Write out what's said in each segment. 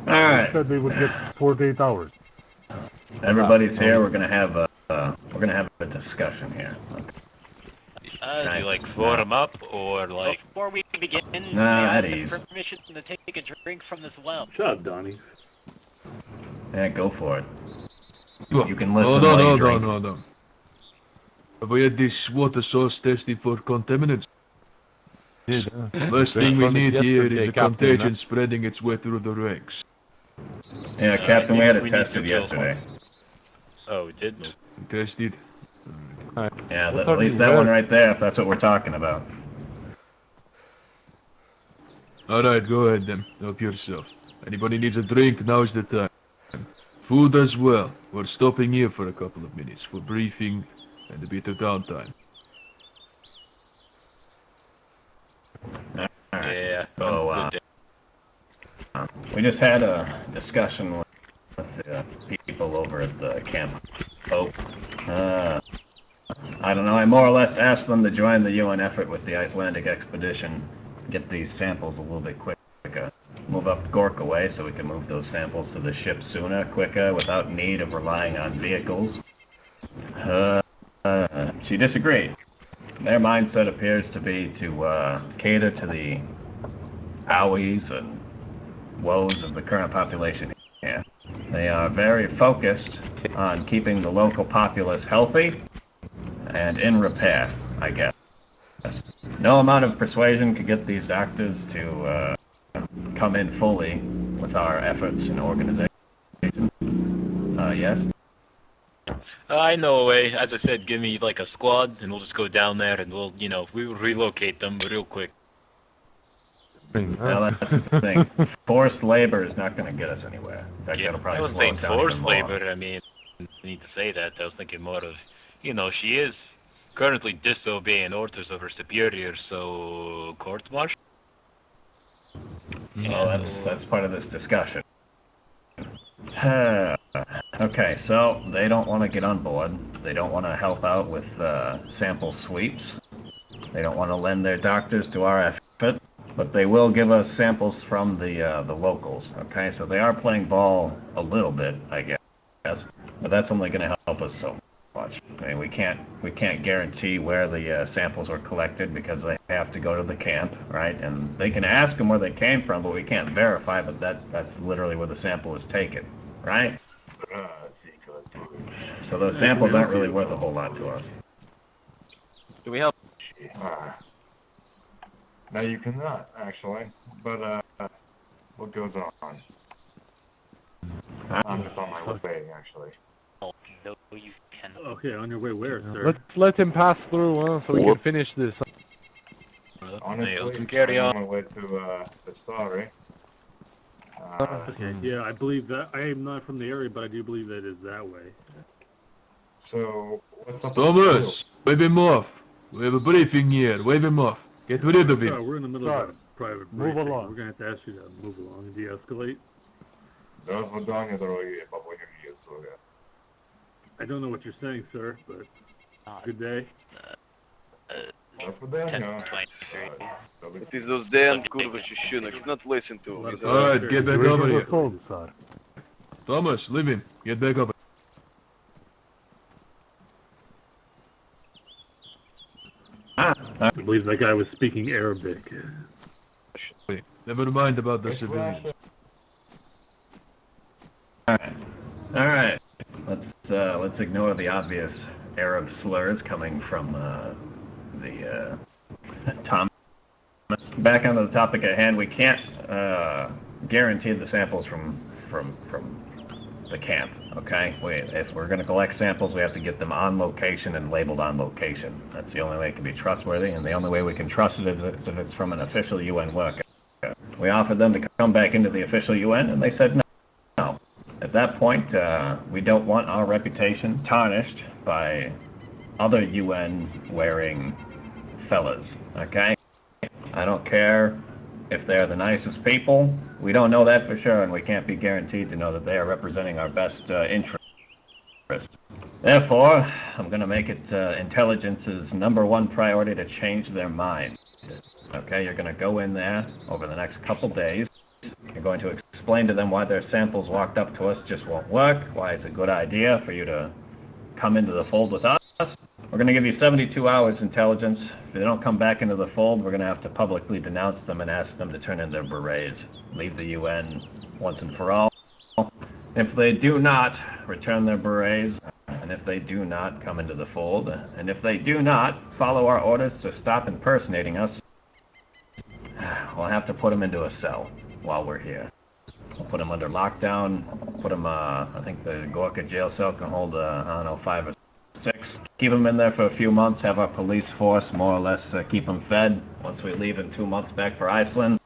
They Alright. said they would get 4 to 8 hours. Everybody's here. We're gonna have a discussion here. Do you like form up or like? Before we begin, Nah, may I at have ease. permission to take a drink from this well? Shut up, Donnie. Yeah, go for it. Well, You can listen while you drink. no. Have we had this water source tested for contaminants? Yes. Last thing we need here is a Captain, contagion spreading its way through the ranks. Yeah, Captain, we had it we need to tested kill yesterday. Oh, we did. Tested. Yeah, What at are least you that wearing? one right there, if that's what we're talking about. Alright, go ahead then. Help yourself. Anybody needs a drink, now's the time. Food as well. We're stopping here for a couple of minutes for briefing and a bit of downtime. Alright. Yeah. So, I'm good. we just had a discussion with the people over at the Camp Hope. I don't know, I more or less asked them to join the UN effort with the Icelandic expedition, get these samples a little bit quicker, move up Gorka way so we can move those samples to the ship sooner, quicker, without need of relying on vehicles. She disagreed. Their mindset appears to be to cater to the owies and woes of the current population here. They are very focused on keeping the local populace healthy and in repair, I guess. No amount of persuasion could get these doctors to come in fully with our efforts and organization. Yes? I know a way. As I said, give me like a squad, and we'll just go down there, and we'll, we'll relocate them real quick. Well, that's the thing. Forced labor is not going to get us anywhere. In fact, that'll I probably wasn't slow saying us down forced even more. labor. I mean, I need to say that. I was thinking more of, she is currently disobeying orders of her superiors, so court-martial. Well, that's part of this discussion. Okay, so they don't want to get on board. They don't want to help out with sample sweeps. They don't want to lend their doctors to our effort, but they will give us samples from the locals. Okay, so they are playing ball a little bit, I guess, but that's only going to help us so much. I mean, we can't guarantee where the samples were collected because they have to go to the camp, right? And they can ask them where they came from, but we can't verify that that's literally where the sample was taken, right? So those samples aren't really worth a whole lot to us. Do we help? No, you cannot, actually. But, what goes on? I'm just on my way, actually. Oh, no, you cannot. Okay, on your way where, sir? Let's let him pass through, so we can finish this. Honestly, can carry I'm on. on my way to, the story. Okay, yeah, I believe that. I am not from the area, but I do believe that is that way. So, what's up? Thomas, wave him off. We have a briefing here. Wave him off. Get rid of him. Sorry, we're in the middle of a private Move briefing. along. We're going to have to ask you to move along and de-escalate. Розводання дороги, побоюсь, є. I don't know what you're saying, sir, but good day. Розводання. 10:23. It is those damn Kurdish shit. He's not listen to me. Alright, get back over here. Told, sir. Thomas, leave him. Get back over. I believe that guy was speaking Arabic. Never mind about the civilians. Alright, let's ignore the obvious Arab slurs coming from the Thomas. Back on the topic at hand, we can't guarantee the samples from the camp. Okay, if we're going to collect samples, we have to get them on location and labeled on location. That's the only way it can be trustworthy, and the only way we can trust it is if it's from an official UN worker. We offered them to come back into the official UN, and they said no. At that point, we don't want our reputation tarnished by other UN-wearing fellas, okay? I don't care if they're the nicest people. We don't know that for sure, and we can't be guaranteed to know that they are representing our best interest. Therefore, I'm going to make it intelligence's #1 priority to change their minds. Okay, you're going to go in there over the next couple days. You're going to explain to them why their samples walked up to us just won't work, why it's a good idea for you to come into the fold with us. We're going to give you 72 hours intelligence. If they don't come back into the fold, we're going to have to publicly denounce them and ask them to turn in their berets. Leave the UN once and for all. If they do not return their berets, and if they do not come into the fold, and if they do not follow our orders to stop impersonating us, we'll have to put them into a cell while we're here. We'll put them under lockdown, put them, I think the Gorka jail cell can hold, 5 or 6. Keep them in there for a few months, have our police force more or less keep them fed. Once we leave in 2 months back for Iceland,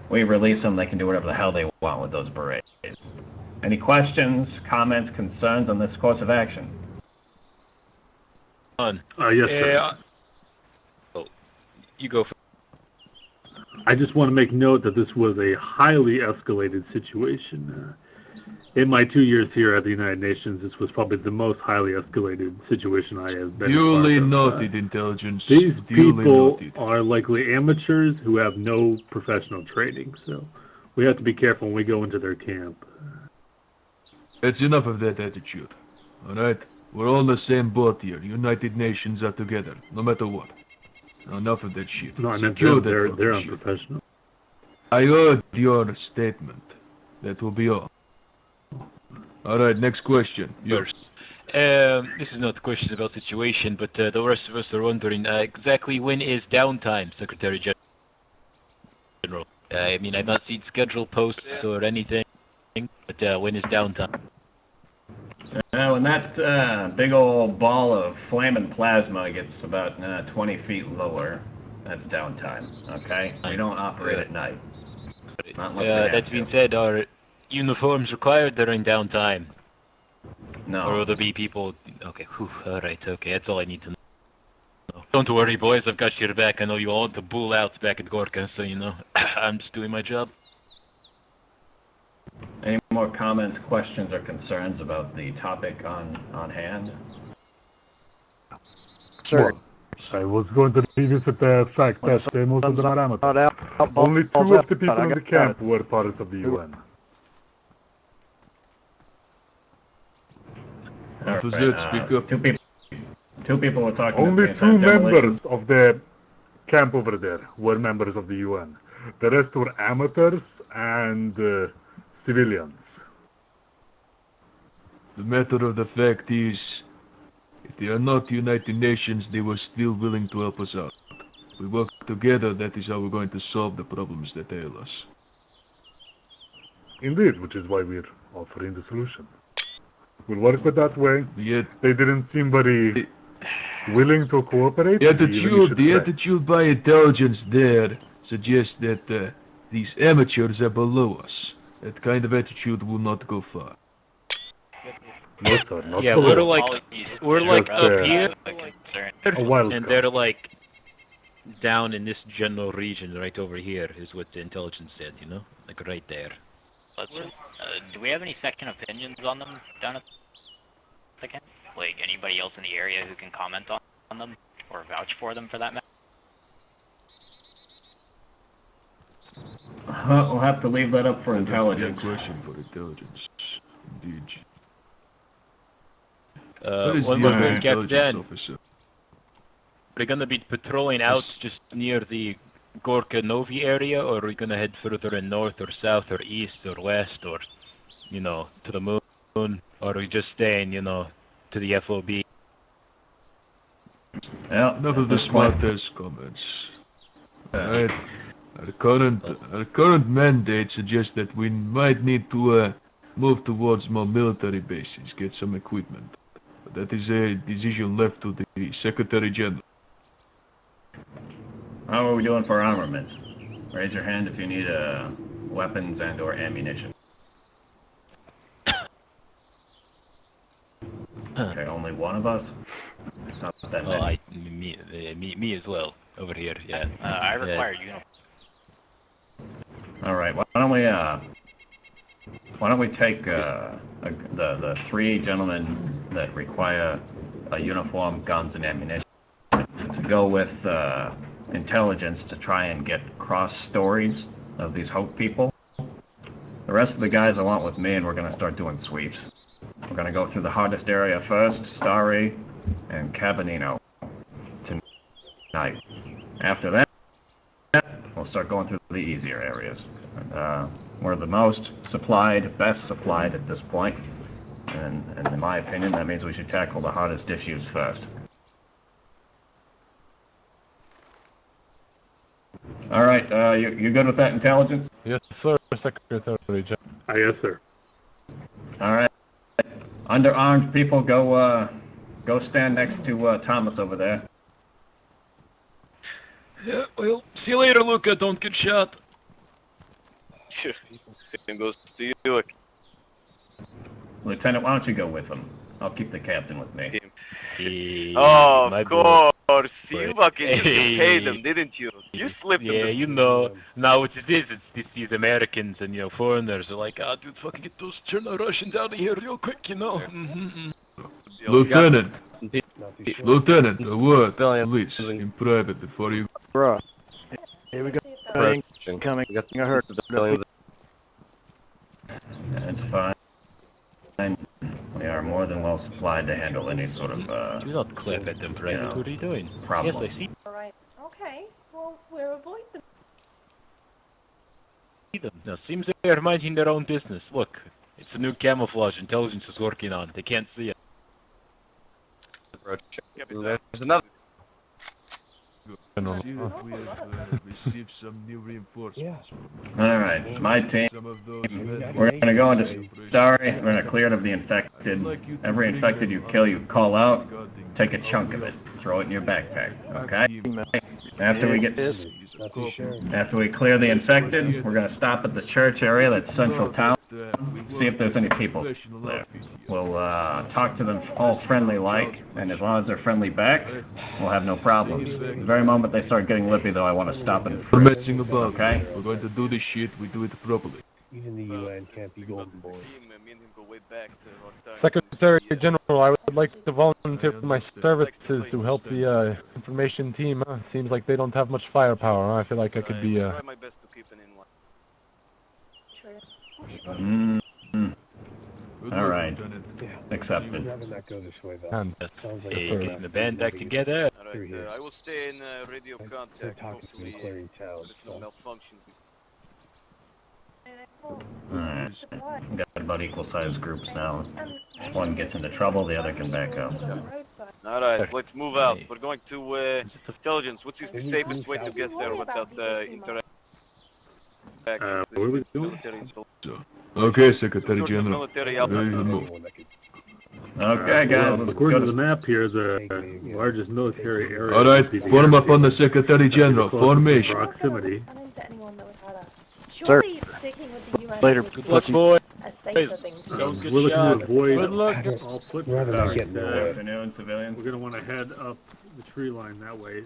we release them, they can do whatever the hell they want with those berets. Any questions, comments, concerns on this course of action? Yes, sir. You go first. I just want to make note that this was a highly escalated situation. In my 2 years here at the United Nations, this was probably the most highly escalated situation I have been Duly a part of. noted, intelligence. These Duly people noted. are likely amateurs who have no professional training, so we have to be careful when we go into their camp. It's enough of that attitude. Alright? We're all in the same boat here. United Nations are together, no matter what. Enough of that shit. No, I meant Secure they're that fucking shit. unprofessional. I heard your statement. That will be all. Alright, next question. Yours. This is not a question about situation, but the rest of us are wondering exactly when is downtime, Secretary General? I mean, I've not seen schedule posts or anything, but when is downtime? When that big old ball of flaming plasma gets about 20 feet lower, that's downtime, okay? We don't operate at night. Not unless we have That to. being said, are uniforms required during downtime? No. Or will there be people... Okay, alright, okay, that's all I need to know. Don't worry, boys, I've got your back. I know you all want the bull outs back at Gorka, so you know, I'm just doing my job. Any more comments, questions, or concerns about the topic on hand? Sure. I was going to revisit the fact that most of them are amateurs. Only 2 of the people in the camp were part of the UN. What was that? Speak up. Two people were talking Only at the 2 same time. members of the camp over there were members of the UN. The rest were amateurs and civilians. The matter of the fact is, if they are not United Nations, they were still willing to help us out. We work together, that is how we're going to solve the problems that ail us. Indeed, which is why we're offering the solution. We'll work with that way. Yet, They didn't seem very willing to cooperate. the attitude by intelligence there suggests that these amateurs are below us. That kind of attitude will not go far. No, sir, not Yeah, below. we're like Just, up here, a wild and card. they're like down in this general region right over here is what the intelligence said, you know? Like right there. Do we have any second opinions on them down at the camp? Like anybody else in the area who can comment on them or vouch for them for that matter? We'll have to leave that up for That's a intelligence. question for intelligence. Indeed. One the more other thing, intelligence Captain. officer? We're gonna be patrolling out just near the Gorka Novi area, or are we gonna head further in north or south or east or west or, you know, to the moon? Or are we just staying, you know, to the FOB? Well, Enough of the smart ass comments. Alright. Our current mandate suggests that we might need to move towards more military bases, get some equipment. But that is a decision left to the Secretary General. How are we doing for armament? Raise your hand if you need weapons and or ammunition. Okay, only one of us? Not that many. Me as well, over here, yeah. I require uniform. Alright, why don't we take the 3 gentlemen that require a uniform, guns, and ammunition to go with intelligence to try and get cross stories of these Hope people. The rest of the guys I want with me, and we're going to start doing sweeps. We're going to go through the hardest area first, Starry and Cabanino, tonight. After that, we'll start going through the easier areas. We're the most supplied, best supplied at this point, and in my opinion, that means we should tackle the hardest issues first. All right, you good with that intelligence? Yes, sir, Secretary General. Yes, sir. All right. Underarmed people, go stand next to Thomas over there. Yeah, well, see you later, Luca. Don't get shot. Same goes to you. Lieutenant, why don't you go with him? I'll keep the captain with me. Hey, Oh, my of boy. course. You fucking used to pay Hey. them, didn't you? You slipped Yeah, them. you know. Now what it is, it's these Americans and, you know, foreigners are like, ah, dude, fucking get those Cherno Russians out of here real quick, you know. Lieutenant, Lieutenant, a word, please, in private before you... Bruh. Here we go. Coming. I heard the That's fine. We are more than well supplied to handle any sort of, Do not clap at them, Private. you know, What are you doing? problem. Yes, I see Alright, okay. Well, we'll avoid them. them. Now, seems they're minding their own business. Look, it's a new camouflage intelligence is working on. They can't see it. There's another. See that we have received some new reinforcements. All right, my team. Some of those We're going to go into Starry. We're going to clear it of the infected. Every infected you kill, you call out. Take a chunk of it. Throw it in your backpack. Okay? After we clear the infected, we're going to stop at the church area, that's central town. See if there's any people there. We'll talk to them all friendly-like, and as long as they're friendly back, we'll have no problems. The very moment they start getting lippy, though, I want to stop and We're frisk. messing about. Okay? We're going to do this shit, we do it properly. Even the UN can't be golden boy. Me and him go way back to our time. Secretary General, I would like to volunteer my services to help the information team. Seems like they don't have much firepower. I feel like I could be Try my best to keep an in one. Mm, Good All work, right. Lieutenant. Accepted. that go this way, though. And Sounds like hey, getting the band back together. Alright, I will stay in radio contact. Hopefully, clearing town. there's no malfunction. Alright. We've got about equal-sized groups now. If one gets into trouble, the other can back up. Alright, let's move out. We're going to intelligence. What's the safest way to get there without interaction? What are we doing? Okay, Secretary General. Military Ready to outpost. move. Okay, guys, let's According go to the to... map here, the largest military area... Alright, would be the form up airfield. on the Secretary General. Closest in Formation. Proximity. Surely sticking with the UN Later. would Good be luck, boy. a safer thing to do. Don't get We're looking shot. to avoid Good luck. all foot Rather than traffic. getting Good away. afternoon, civilians. We're going to want to head up the tree line that way,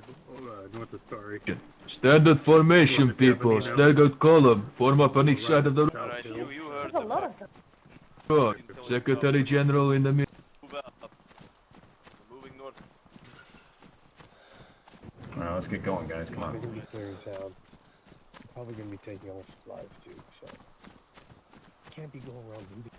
north of Starry. Standard formation, people. Staggered column. Form up on each side of the Alright, you heard There's a lot of them. road. Secretary General in the middle. move out. We're moving north. Alright, let's get going, guys. Come They're on. gonna be clearing town. Probably gonna be taking all supplies too, so can't be going around looting.